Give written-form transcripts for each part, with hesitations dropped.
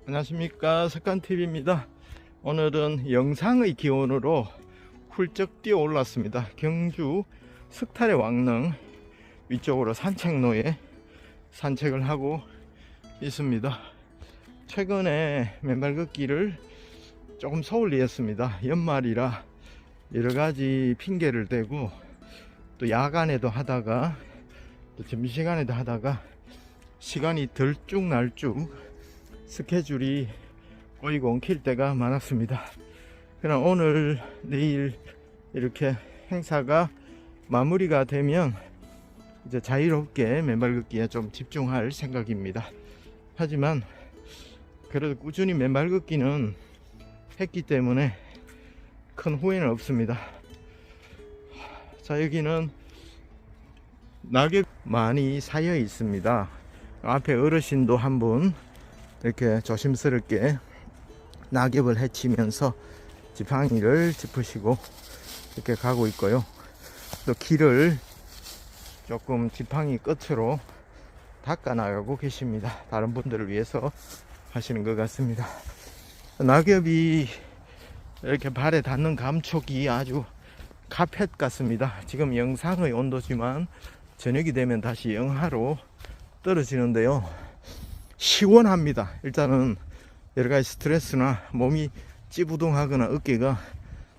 안녕하십니까, 석간TV입니다. 오늘은 영상의 기온으로 훌쩍 뛰어 올랐습니다. 경주 석탈의 왕릉 위쪽으로 산책로에 산책을 하고 있습니다. 최근에 맨발 걷기를 조금 소홀히 했습니다. 연말이라 여러가지 핑계를 대고 또 야간에도 하다가 또 점심시간에도 하다가 시간이 들쭉날쭉 스케줄이 꼬이고 엉킬 때가 많았습니다. 그러나 오늘 내일 이렇게 행사가 마무리가 되면 이제 자유롭게 맨발 걷기에 좀 집중할 생각입니다. 하지만 그래도 꾸준히 맨발 걷기는 했기 때문에 큰 후회는 없습니다. 자, 여기는 낙엽 많이 쌓여 있습니다. 앞에 어르신도 한 분 이렇게 조심스럽게 낙엽을 헤치면서 지팡이를 짚으시고 이렇게 가고 있고요. 또 길을 조금 지팡이 끝으로 닦아 나가고 계십니다. 다른 분들을 위해서 하시는 것 같습니다. 낙엽이 이렇게 발에 닿는 감촉이 아주 카펫 같습니다. 지금 영상의 온도지만 저녁이 되면 다시 영하로 떨어지는데요, 시원합니다. 일단은 여러가지 스트레스나 몸이 찌부둥하거나 어깨가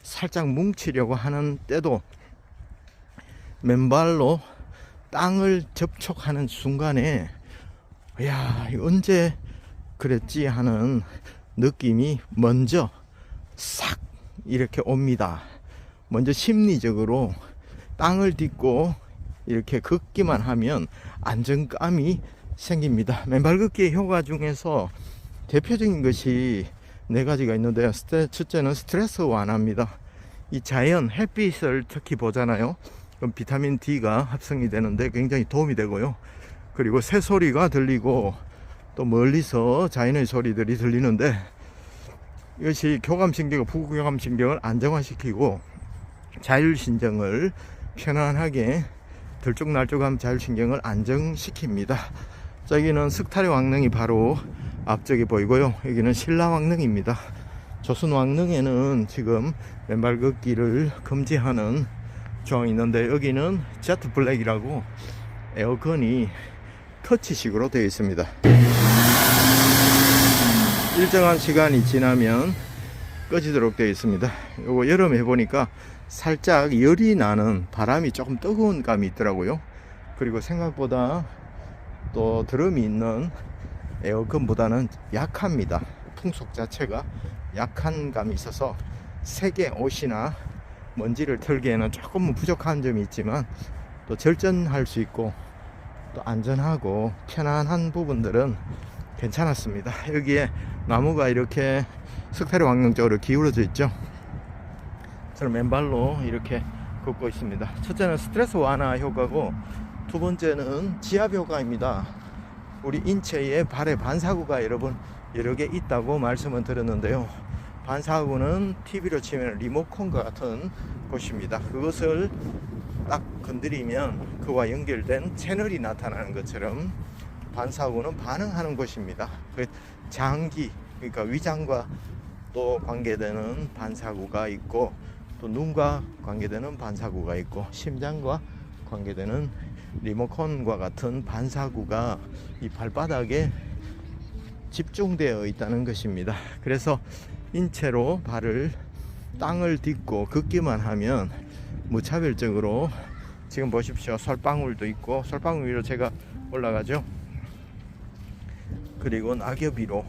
살짝 뭉치려고 하는 때도 맨발로 땅을 접촉하는 순간에 야, 언제 그랬지 하는 느낌이 먼저 싹 이렇게 옵니다. 먼저 심리적으로 땅을 딛고 이렇게 걷기만 하면 안정감이 생깁니다. 맨발 걷기의 효과 중에서 대표적인 것이 네 가지가 있는데요. 첫째는 스트레스 완화입니다. 이 자연 햇빛을 특히 보잖아요. 그럼 비타민 D가 합성이 되는데 굉장히 도움이 되고요. 그리고 새소리가 들리고 또 멀리서 자연의 소리들이 들리는데 이것이 교감신경, 부교감신경을 안정화시키고 자율신경을 편안하게 들쭉날쭉한 자율신경을 안정시킵니다. 자, 여기는 석탈의 왕릉이 바로 앞쪽에 보이고요. 여기는 신라왕릉입니다. 조선왕릉에는 지금 맨발 걷기를 금지하는 조항이 있는데 여기는 제트 블랙이라고 에어컨이 터치식으로 되어 있습니다. 일정한 시간이 지나면 꺼지도록 되어 있습니다. 요거 여름에 해보니까 살짝 열이 나는, 바람이 조금 뜨거운 감이 있더라고요. 그리고 생각보다 또 드럼이 있는 에어컨보다는 약합니다. 풍속 자체가 약한 감이 있어서 세게 옷이나 먼지를 털기에는 조금은 부족한 점이 있지만 또 절전할 수 있고 또 안전하고 편안한 부분들은 괜찮았습니다. 여기에 나무가 이렇게 석탈의 왕릉 쪽으로 기울어져 있죠. 저는 맨발로 이렇게 걷고 있습니다. 첫째는 스트레스 완화 효과고, 두 번째는 지압 효과입니다. 우리 인체에 발에 반사구가 여러분 여러 개 있다고 말씀을 드렸는데요. 반사구는 TV로 치면 리모컨과 같은 곳입니다. 그것을 딱 건드리면 그와 연결된 채널이 나타나는 것처럼 반사구는 반응하는 곳입니다. 장기, 그러니까 위장과 또 관계되는 반사구가 있고, 또 눈과 관계되는 반사구가 있고, 심장과 관계되는 리모컨과 같은 반사구가 이 발바닥에 집중되어 있다는 것입니다. 그래서 인체로 발을 땅을 딛고 걷기만 하면 무차별적으로, 지금 보십시오, 솔방울도 있고, 솔방울 위로 제가 올라가죠. 그리고 낙엽 위로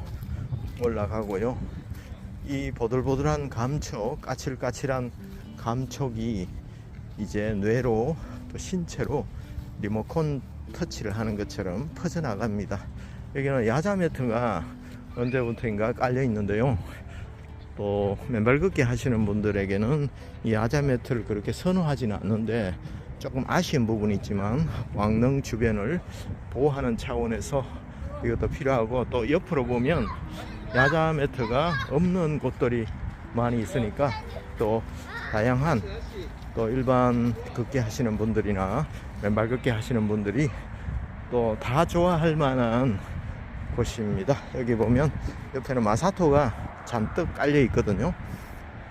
올라가고요. 이 보들보들한 감촉, 까칠까칠한 감촉이 이제 뇌로 또 신체로 리모컨 터치를 하는 것처럼 퍼져나갑니다. 여기는 야자 매트가 언제부터인가 깔려 있는데요. 또 맨발 걷기 하시는 분들에게는 이 야자 매트를 그렇게 선호하지는 않는데 조금 아쉬운 부분이 있지만 왕릉 주변을 보호하는 차원에서 이것도 필요하고, 또 옆으로 보면 야자 매트가 없는 곳들이 많이 있으니까 또 다양한 또 일반 걷기 하시는 분들이나 맨발 걷기 하시는 분들이 또 다 좋아할 만한 곳입니다. 여기 보면 옆에는 마사토가 잔뜩 깔려 있거든요.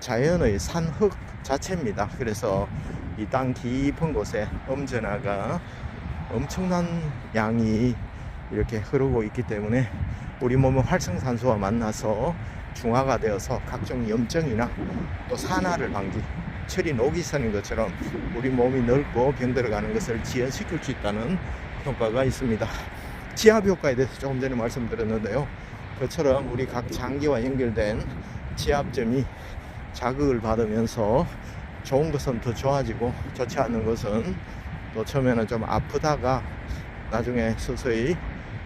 자연의 산흙 자체입니다. 그래서 이 땅 깊은 곳에 엄전화가 엄청난 양이 이렇게 흐르고 있기 때문에 우리 몸은 활성산소와 만나서 중화가 되어서 각종 염증이나 또 산화를 방지, 철이 녹이 서는 것처럼 우리 몸이 넓고 병들어가는 것을 지연시킬 수 있다는 효과가 있습니다. 지압 효과에 대해서 조금 전에 말씀드렸는데요. 그처럼 우리 각 장기와 연결된 지압점이 자극을 받으면서 좋은 것은 더 좋아지고 좋지 않은 것은 또 처음에는 좀 아프다가 나중에 서서히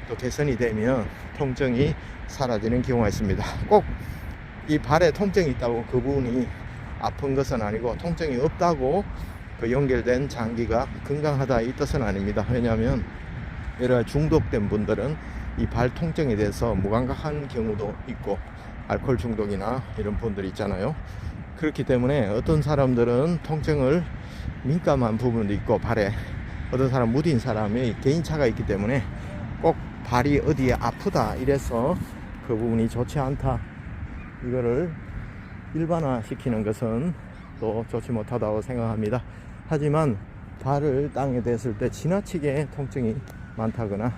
또 개선이 되면 통증이 사라지는 경우가 있습니다. 꼭 이 발에 통증이 있다고 그 부분이 아픈 것은 아니고, 통증이 없다고 그 연결된 장기가 건강하다 이 뜻은 아닙니다. 왜냐하면 여러 중독된 분들은 이 발 통증에 대해서 무감각한 경우도 있고, 알코올 중독이나 이런 분들이 있잖아요. 그렇기 때문에 어떤 사람들은 통증을 민감한 부분도 있고, 발에 어떤 사람 무딘 사람의 개인차가 있기 때문에 꼭 발이 어디에 아프다 이래서 그 부분이 좋지 않다, 이거를 일반화 시키는 것은 또 좋지 못하다고 생각합니다. 하지만 발을 땅에 댔을 때 지나치게 통증이 많다거나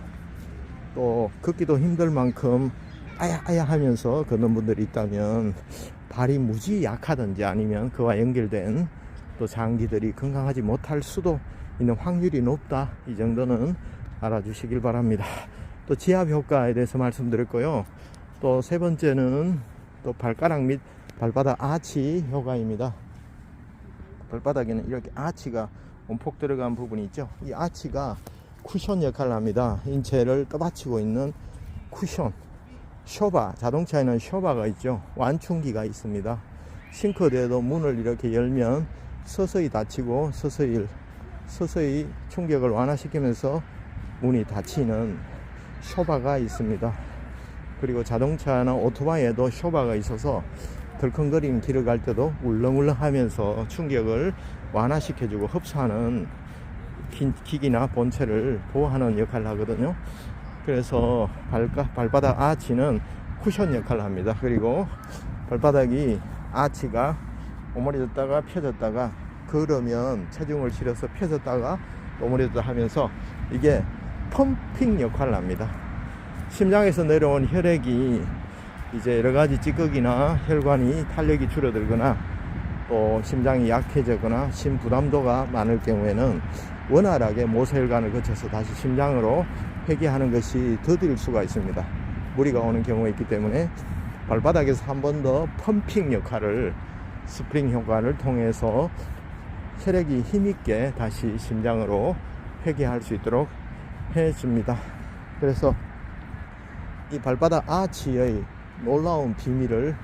또 걷기도 힘들 만큼 아야 하면서 걷는 분들이 있다면 발이 무지 약하든지 아니면 그와 연결된 또 장기들이 건강하지 못할 수도 있는 확률이 높다, 이 정도는 알아주시길 바랍니다. 또 지압 효과에 대해서 말씀드렸고요. 또 세 번째는 또 발가락 및 발바닥 아치 효과입니다. 발바닥에는 이렇게 아치가 움푹 들어간 부분이 있죠. 이 아치가 쿠션 역할을 합니다. 인체를 떠받치고 있는 쿠션, 쇼바, 자동차에는 쇼바가 있죠. 완충기가 있습니다. 싱크대도 문을 이렇게 열면 서서히 닫히고 서서히 충격을 완화시키면서 문이 닫히는 쇼바가 있습니다. 그리고 자동차나 오토바이에도 쇼바가 있어서 덜컹거리는 길을 갈 때도 울렁울렁 하면서 충격을 완화시켜주고 흡수하는 기기나 본체를 보호하는 역할을 하거든요. 그래서 발바닥 아치는 쿠션 역할을 합니다. 그리고 발바닥이 아치가 오므려졌다가 펴졌다가, 걸으면 체중을 실어서 펴졌다가 오므려졌다 하면서 이게 펌핑 역할을 합니다. 심장에서 내려온 혈액이 이제 여러가지 찌꺼기나 혈관이 탄력이 줄어들거나 또 심장이 약해지거나 심부담도가 많을 경우에는 원활하게 모세혈관을 거쳐서 다시 심장으로 회귀하는 것이 더딜 수가 있습니다. 무리가 오는 경우가 있기 때문에 발바닥에서 한 번 더 펌핑 역할을, 스프링 효과를 통해서 혈액이 힘있게 다시 심장으로 회귀할 수 있도록 해줍니다. 그래서 이 발바닥 아치의 놀라운 비밀을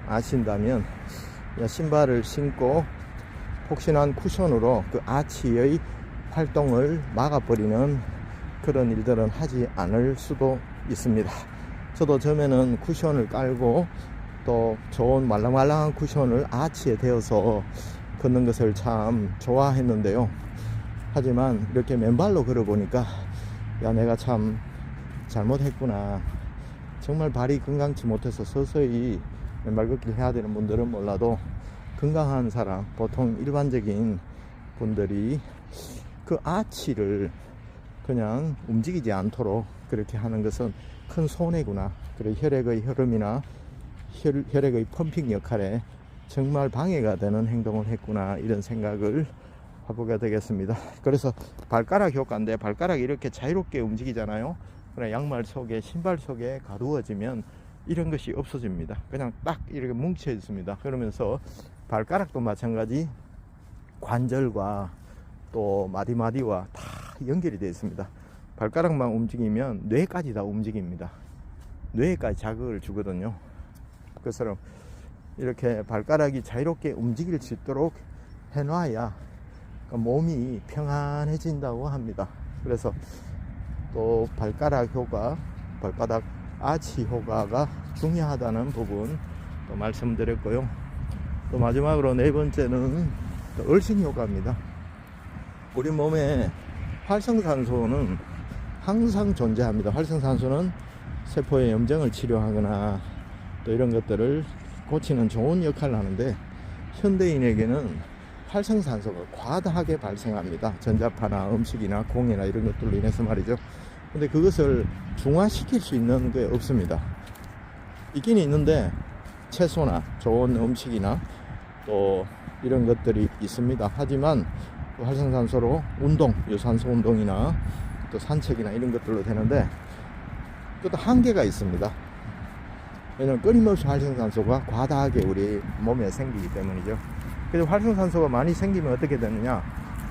아신다면 신발을 신고 폭신한 쿠션으로 그 아치의 활동을 막아버리는 그런 일들은 하지 않을 수도 있습니다. 저도 처음에는 쿠션을 깔고 또 좋은 말랑말랑한 쿠션을 아치에 대어서 걷는 것을 참 좋아했는데요. 하지만 이렇게 맨발로 걸어보니까 내가 참 잘못했구나. 정말 발이 건강치 못해서 서서히 맨발 걷기를 해야 되는 분들은 몰라도 건강한 사람, 보통 일반적인 분들이 그 아치를 그냥 움직이지 않도록 그렇게 하는 것은 큰 손해구나. 그리고 혈액의 흐름이나 혈액의 펌핑 역할에 정말 방해가 되는 행동을 했구나, 이런 생각을 해보게 되겠습니다. 그래서 발가락 효과인데, 발가락이 이렇게 자유롭게 움직이잖아요. 그냥 양말 속에, 신발 속에 가두어지면 이런 것이 없어집니다. 그냥 딱 이렇게 뭉쳐 있습니다. 그러면서 발가락도 마찬가지 관절과 또 마디마디와 다 연결이 되어 있습니다. 발가락만 움직이면 뇌까지 다 움직입니다. 뇌까지 자극을 주거든요. 그처럼 이렇게 발가락이 자유롭게 움직일 수 있도록 해놔야 몸이 평안해진다고 합니다. 그래서 또 발가락 효과, 발바닥 아치 효과가 중요하다는 부분 또 말씀드렸고요. 또 마지막으로 네 번째는 또 얼씬 효과입니다. 우리 몸에 활성산소는 항상 존재합니다. 활성산소는 세포의 염증을 치료하거나 또 이런 것들을 고치는 좋은 역할을 하는데, 현대인에게는 활성산소가 과다하게 발생합니다. 전자파나 음식이나 공해나 이런 것들로 인해서 말이죠. 근데 그것을 중화시킬 수 있는 게 없습니다. 있긴 있는데 채소나 좋은 음식이나 또 이런 것들이 있습니다. 하지만 활성산소로 운동, 유산소 운동이나 또 산책이나 이런 것들로 되는데, 또 한계가 있습니다. 왜냐면 끊임없이 활성산소가 과다하게 우리 몸에 생기기 때문이죠. 그래서 활성산소가 많이 생기면 어떻게 되느냐,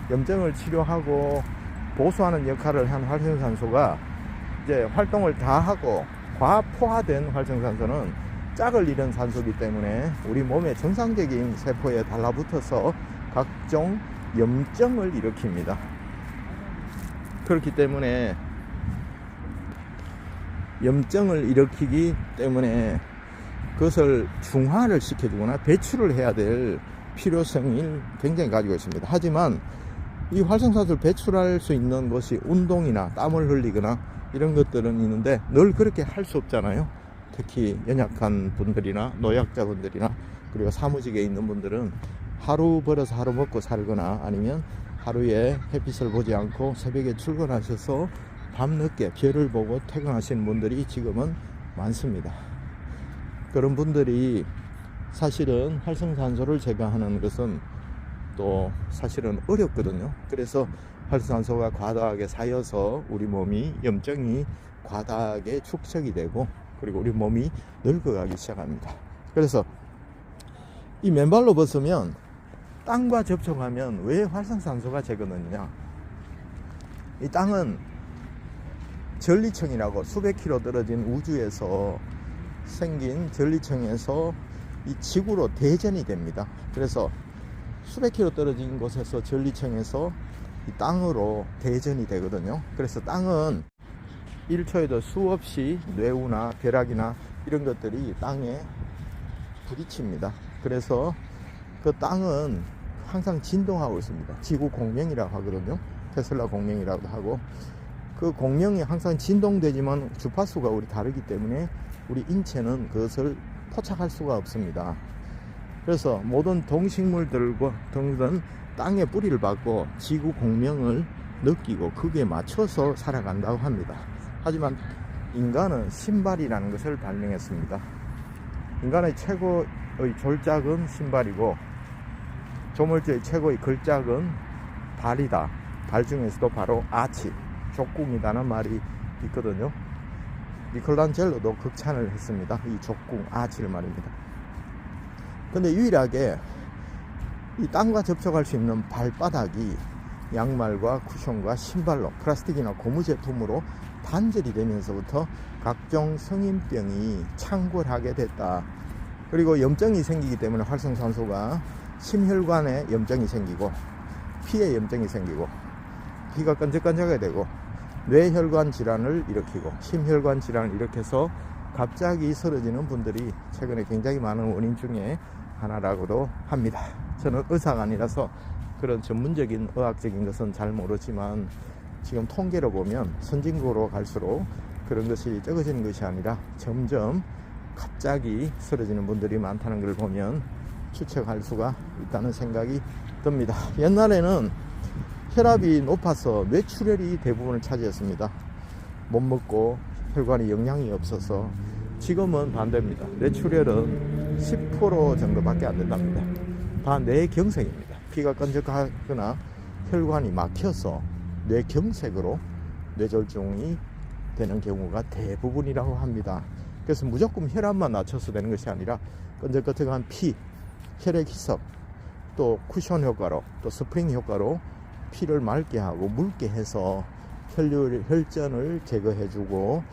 염증을 치료하고 보수하는 역할을 한 활성산소가 이제 활동을 다 하고, 과포화된 활성산소는 짝을 잃은 산소이기 때문에 우리 몸의 정상적인 세포에 달라붙어서 각종 염증을 일으킵니다. 그렇기 때문에 염증을 일으키기 때문에 그것을 중화를 시켜주거나 배출을 해야 될 필요성을 굉장히 가지고 있습니다. 하지만 이 활성산소를 배출할 수 있는 것이 운동이나 땀을 흘리거나 이런 것들은 있는데, 늘 그렇게 할 수 없잖아요. 특히 연약한 분들이나 노약자분들이나 그리고 사무직에 있는 분들은 하루 벌어서 하루 먹고 살거나, 아니면 하루에 햇빛을 보지 않고 새벽에 출근하셔서 밤늦게 별을 보고 퇴근하시는 분들이 지금은 많습니다. 그런 분들이 사실은 활성산소를 제거하는 것은 또 사실은 어렵거든요. 그래서 활성산소가 과다하게 쌓여서 우리 몸이 염증이 과다하게 축적이 되고, 그리고 우리 몸이 늙어가기 시작합니다. 그래서 이 맨발로 벗으면 땅과 접촉하면 왜 활성산소가 제거되느냐, 이 땅은 전리층이라고 수백 킬로 떨어진 우주에서 생긴 전리층에서 이 지구로 대전이 됩니다. 그래서 수백 킬로 떨어진 곳에서 전리층에서 이 땅으로 대전이 되거든요. 그래서 땅은 1초에도 수없이 뇌우나 벼락이나 이런 것들이 땅에 부딪힙니다. 그래서 그 땅은 항상 진동하고 있습니다. 지구 공명이라고 하거든요. 테슬라 공명이라고도 하고, 그 공명이 항상 진동되지만 주파수가 우리 다르기 때문에 우리 인체는 그것을 포착할 수가 없습니다. 그래서 모든 동식물들과 등은 땅에 뿌리를 받고 지구 공명을 느끼고 거기에 맞춰서 살아간다고 합니다. 하지만 인간은 신발이라는 것을 발명했습니다. 인간의 최고의 졸작은 신발이고, 조물주의 최고의 걸작은 발이다. 발 중에서도 바로 아치, 족궁이라는 말이 있거든요. 미켈란젤로도 극찬을 했습니다. 이 족궁, 아치를 말입니다. 근데 유일하게 이 땅과 접촉할 수 있는 발바닥이 양말과 쿠션과 신발로, 플라스틱이나 고무 제품으로 단절이 되면서부터 각종 성인병이 창궐하게 됐다. 그리고 염증이 생기기 때문에 활성산소가 심혈관에 염증이 생기고, 피에 염증이 생기고, 피가 끈적끈적하게 되고, 뇌혈관 질환을 일으키고, 심혈관 질환을 일으켜서 갑자기 쓰러지는 분들이 최근에 굉장히 많은 원인 중에 하나라고도 합니다. 저는 의사가 아니라서 그런 전문적인 의학적인 것은 잘 모르지만, 지금 통계로 보면 선진국으로 갈수록 그런 것이 적어지는 것이 아니라 점점 갑자기 쓰러지는 분들이 많다는 걸 보면 추측할 수가 있다는 생각이 듭니다. 옛날에는 혈압이 높아서 뇌출혈이 대부분을 차지했습니다. 못 먹고 혈관에 영양이 없어서. 지금은 반대입니다. 뇌출혈은 10% 정도밖에 안 된답니다. 다 뇌경색입니다. 피가 끈적하거나 혈관이 막혀서 뇌경색으로 뇌졸중이 되는 경우가 대부분이라고 합니다. 그래서 무조건 혈압만 낮춰서 되는 것이 아니라 끈적끈적한 피, 혈액 희석, 또 쿠션 효과로, 또 스프링 효과로 피를 맑게 하고 묽게 해서 혈전을 제거해주고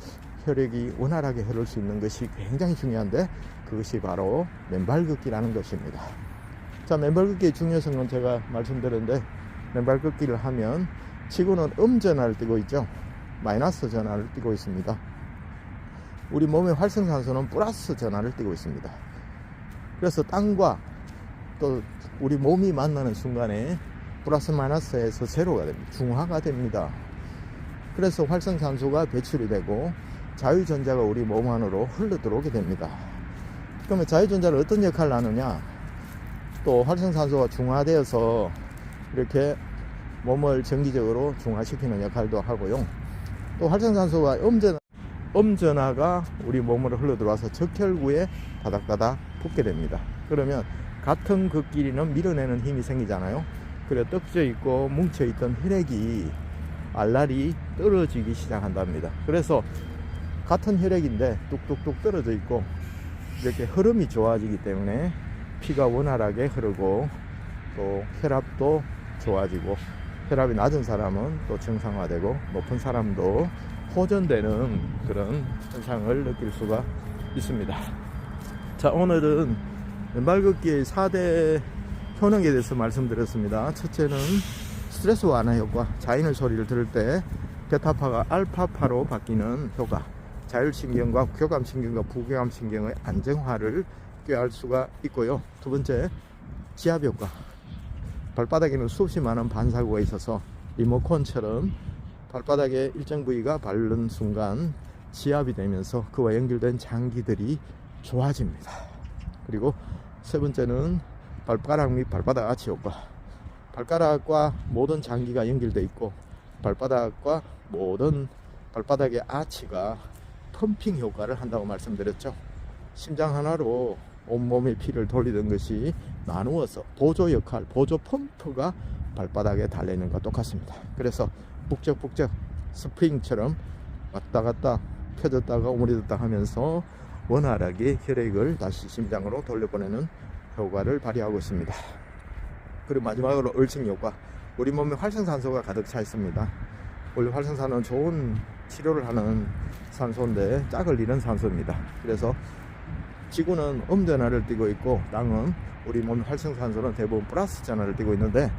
혈액이 원활하게 흐를 수 있는 것이 굉장히 중요한데, 그것이 바로 맨발 걷기라는 것입니다. 자, 맨발 걷기의 중요성은 제가 말씀드렸는데, 맨발 걷기를 하면 지구는 음전하를 띠고 있죠. 마이너스 전하를 띠고 있습니다. 우리 몸의 활성산소는 플러스 전하를 띠고 있습니다. 그래서 땅과 또 우리 몸이 만나는 순간에 플러스 마이너스에서 제로가 됩니다. 중화가 됩니다. 그래서 활성산소가 배출이 되고 자유전자가 우리 몸 안으로 흘러 들어오게 됩니다. 그러면 자유전자는 어떤 역할을 하느냐? 또 활성산소가 중화되어서 이렇게 몸을 정기적으로 중화시키는 역할도 하고요. 또 활성산소가 음전화가 우리 몸으로 흘러 들어와서 적혈구에 다닥다닥 붙게 됩니다. 그러면 같은 극끼리는 밀어내는 힘이 생기잖아요. 그래 떡져 있고 뭉쳐 있던 혈액이 알알이 떨어지기 시작한답니다. 그래서 같은 혈액인데 뚝뚝뚝 떨어져 있고 이렇게 흐름이 좋아지기 때문에 피가 원활하게 흐르고 또 혈압도 좋아지고, 혈압이 낮은 사람은 또 정상화되고 높은 사람도 호전되는 그런 현상을 느낄 수가 있습니다. 자, 오늘은 왼발 걷기의 4대 효능에 대해서 말씀드렸습니다. 첫째는 스트레스 완화 효과, 자인의 소리를 들을 때 베타파가 알파파로 바뀌는 효과, 자율신경과 교감신경과 부교감신경의 안정화를 꾀할 수가 있고요. 두 번째, 지압 효과. 발바닥에는 수없이 많은 반사구가 있어서 리모컨처럼 발바닥에 일정 부위가 바른 순간 지압이 되면서 그와 연결된 장기들이 좋아집니다. 그리고 세 번째는 발가락 및 발바닥 아치 효과. 발가락과 모든 장기가 연결되어 있고 발바닥과 모든 발바닥의 아치가 펌핑 효과를 한다고 말씀드렸죠. 심장 하나로 온몸의 피를 돌리던 것이 나누어서 보조 역할, 보조 펌프가 발바닥에 달려있는 것과 똑같습니다. 그래서 북적북적 스프링처럼 왔다 갔다 펴졌다가 오므려졌다 하면서 원활하게 혈액을 다시 심장으로 돌려보내는 효과를 발휘하고 있습니다. 그리고 마지막으로 얼칭 효과. 우리 몸에 활성산소가 가득 차 있습니다. 원래 활성산소는 좋은 치료를 하는 산소인데 짝을 이룬 산소입니다. 그래서 지구는 음전하를 띠고 있고 땅은, 우리 몸 활성산소는 대부분 플러스 전하를 띠고 있는데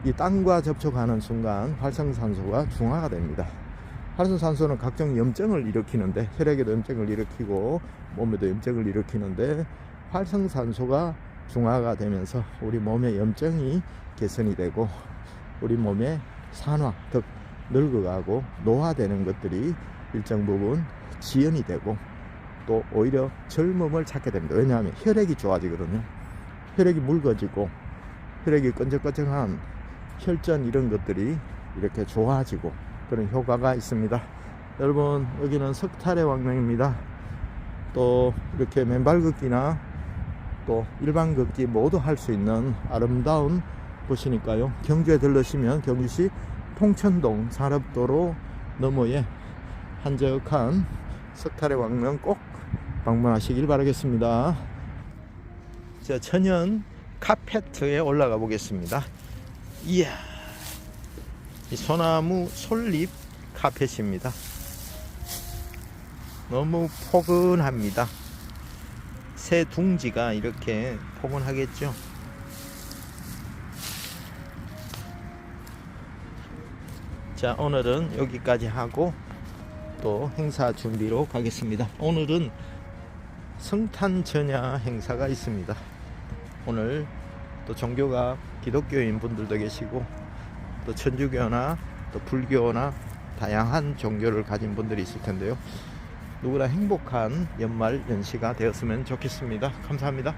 이 땅과 접촉하는 순간 활성산소가 중화가 됩니다. 활성산소는 각종 염증을 일으키는데, 혈액에도 염증을 일으키고 몸에도 염증을 일으키는데, 활성산소가 중화가 되면서 우리 몸의 염증이 개선이 되고 우리 몸의 산화, 즉 늙어가고 노화되는 것들이 일정 부분 지연이 되고 또 오히려 젊음을 찾게 됩니다. 왜냐하면 혈액이 좋아지거든요. 혈액이 묽어지고 혈액이 끈적끈적한 혈전 이런 것들이 이렇게 좋아지고 그런 효과가 있습니다. 여러분, 여기는 석탈의 왕릉입니다. 또 이렇게 맨발 걷기나 또 일반 걷기 모두 할 수 있는 아름다운 곳이니까요. 경주에 들르시면 경주시 통천동 산업도로 너머에 한적한 석탈의 왕릉 꼭 방문하시길 바라겠습니다. 자, 천연 카페트에 올라가 보겠습니다. 이야, 이 소나무 솔잎 카펫입니다. 너무 포근합니다. 새 둥지가 이렇게 포근하겠죠. 자, 오늘은 여기까지 하고 또 행사 준비로 가겠습니다. 오늘은 성탄전야 행사가 있습니다. 오늘 또 종교가 기독교인 분들도 계시고 또 천주교나 또 불교나 다양한 종교를 가진 분들이 있을 텐데요. 누구나 행복한 연말 연시가 되었으면 좋겠습니다. 감사합니다.